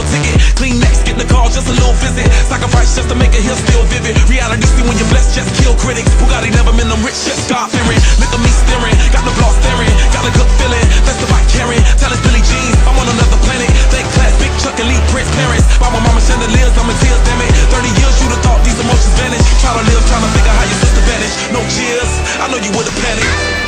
meal ticket. Clean next, get in the car, just a little visit. Sacrifice just to make it here still vivid. Reality see when you're blessed, just kill critics. Bugatti never been them rich, just God fearing. Look at me staring, got the block staring. Got a good feeling, that's about caring. Tell us Billy Jeans, I'm on another planet. Thank class, big Chuck, elite Prince parents. By my mama chandeliers, I'm in tears, damn it. 30 years, you'd have thought these emotions vanish. Try to live, trying to figure how your sister vanished. No cheers, I know you would've panicked.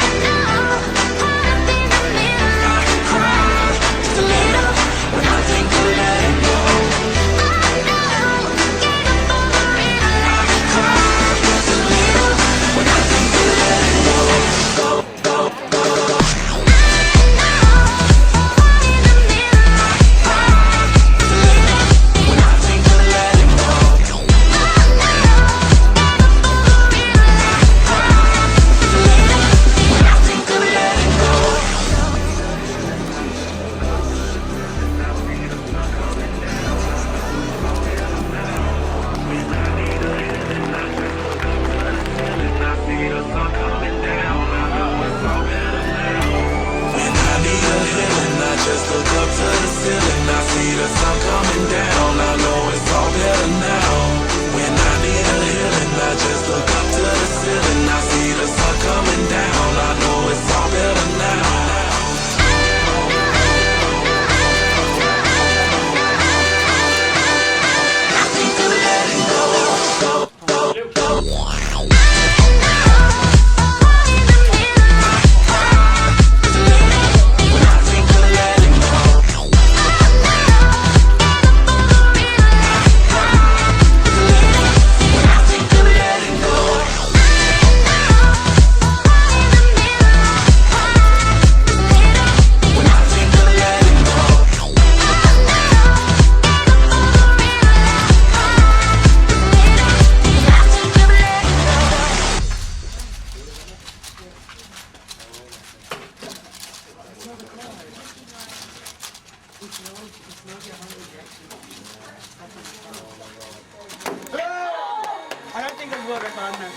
I don't think I've got it on now.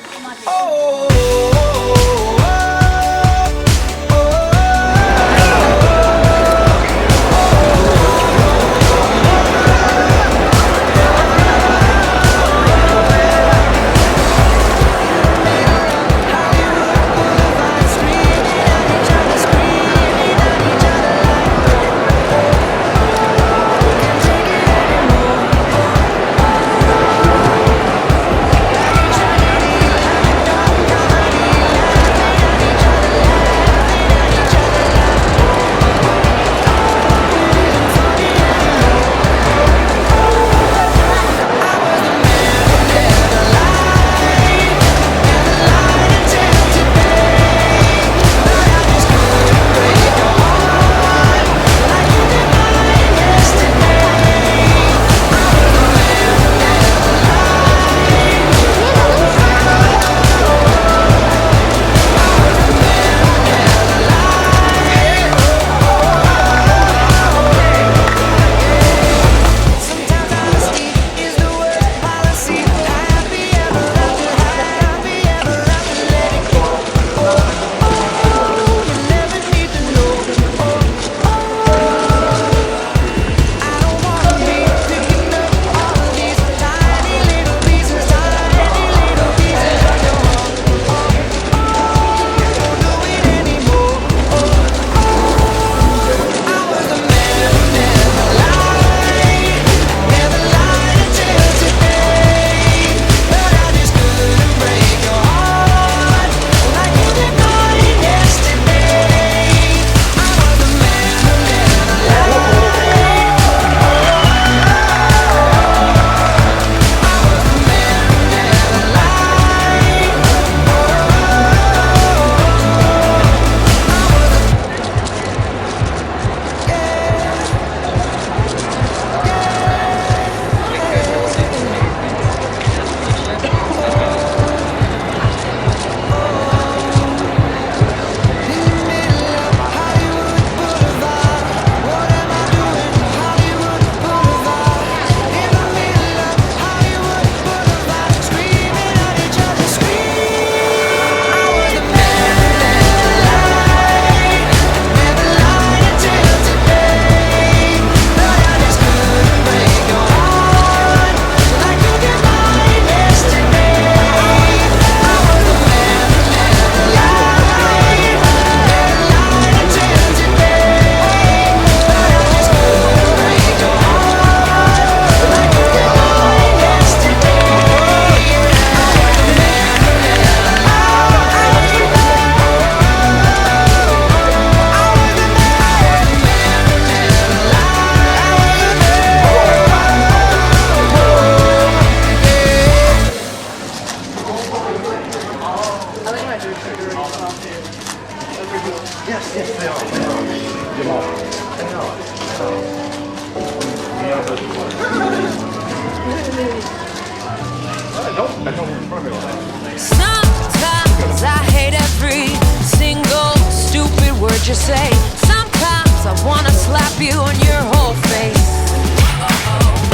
Oh. Sometimes I hate every single stupid word you say. Sometimes I wanna slap you on your whole face.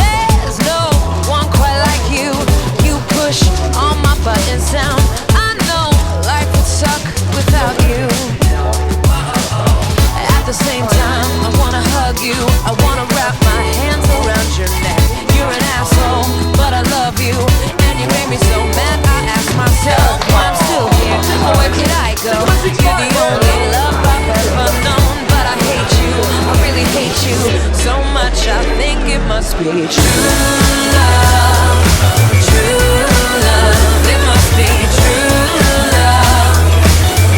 There's no one quite like you. You push all my buttons down. I know life would suck without you. At the same time, I wanna hug you. I wanna wrap my hands around your neck. You're an asshole, but I love you. And you made me so mad, I ask myself why I'm still here. Oh, where could I go? You're the only love I've ever known. But I hate you, I really hate you so much, I think it must be true love. True love, it must be true love.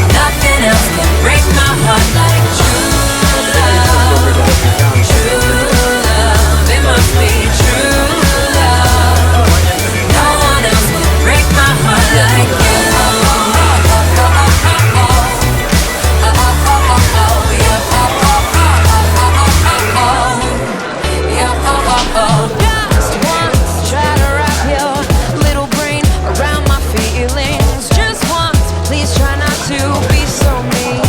Nothing else can break my heart like true love. True love, it must be true love. No one else can break my heart like you. Just once, try to wrap your little brain around my feelings. Just once, please try not to be so mean.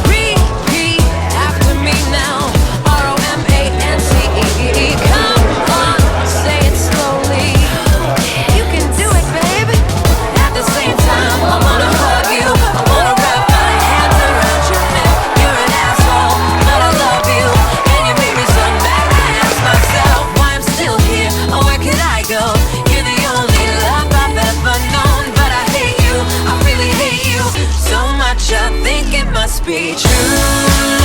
Repeat after me now. ROMANCE. Come on, say it slowly. You can do it, baby. At the same time, I wanna hug you. I wanna wrap my hands around your neck. You're an asshole, but I love you. And you made me so mad, I ask myself why I'm still here. Oh, where could I go? You're the only love I've ever known. But I hate you, I really hate you so much, I think it must be true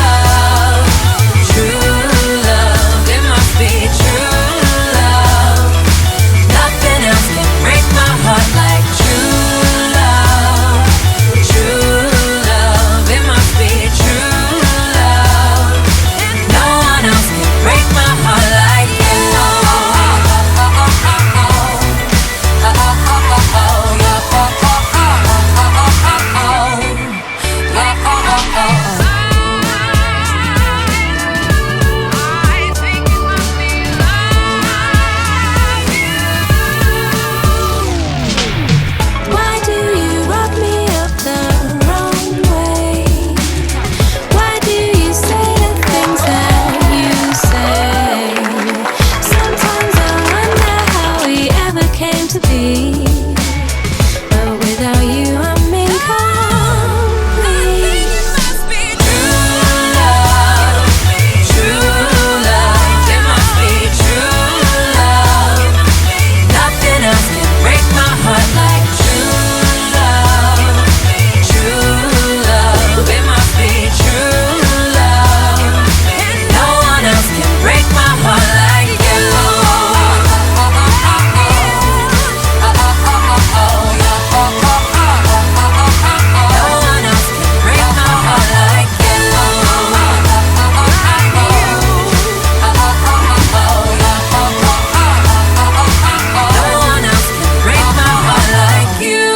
love. True love, it must be true love. Nothing else can break my heart like true love. True love, it must be true love. No one else can break my heart like you. I think it must be love you. Why do you rub me up the wrong way? Why do you say the things that you say? Sometimes I wonder how we ever came to be. But without you, I'm incomplete. It must be true love. True love, it must be true love. Nothing else can break my heart like true love. True love, it must be true love. No one else can break my heart like you. No one else can break my heart like you. No one else can break my heart like you.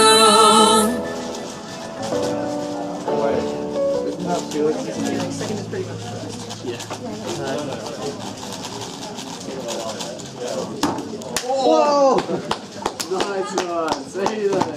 Whoa! Nice one. See that?